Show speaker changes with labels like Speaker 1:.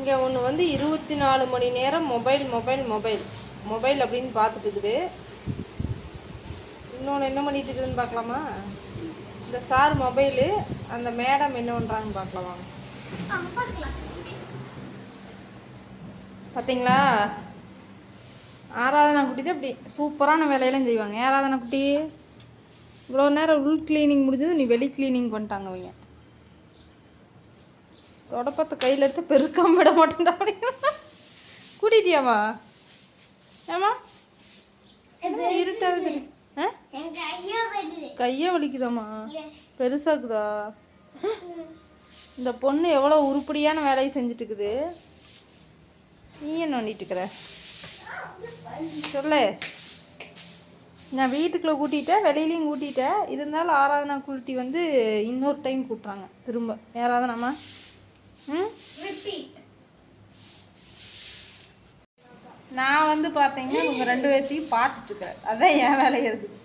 Speaker 1: இங்கே ஒன்று வந்து 24 மணி நேரம் மொபைல் மொபைல் மொபைல் மொபைல் அப்படின்னு பார்த்துட்டு இருக்குது. இன்னொன்று என்ன பண்ணிட்டு இருக்குதுன்னு பார்க்கலாமா? இந்த சார் மொபைலு, அந்த மேடம் என்ன பண்ணுறாங்கன்னு பார்க்கலாமா? பார்த்தீங்களா, ஆராதனா குட்டி தான் இப்படி சூப்பரான வேலையெல்லாம் செய்வாங்க. ஆராதனா குட்டி இவ்வளோ நேரம் உள் கிளீனிங் முடிஞ்சது, நீ வெளி கிளீனிங் பண்ணிட்டாங்க அவங்க. தொடப்பத்தை கையில் எடுத்து பெருக்காம விட மாட்டேன்டா அப்படின்னு கூட்டிட்டியாமா? ஏமா இருட்டாவது கையே வலிக்குதாம்மா? பெருசாக்குதா? இந்த பொண்ணு எவ்வளோ உருப்படியான வேலையை செஞ்சுட்டு இருக்குது. நீ என்ன பண்ணிட்டு இருக்கிற சொல்லு. நான் வீட்டுக்குள்ளே கூட்டிட்டேன், வெளியிலையும் கூட்டிட்டேன். இருந்தாலும் ஆராதனா குட்டி வந்து இன்னொரு டைம் கூட்டுறாங்க திரும்ப. ஆராதனாமா நான் வந்து பார்த்தீங்கன்னா உங்கள் 2 பேர்த்தையும் பார்த்துட்ருக்கேன். அதான் என் வேலையை இருக்குது.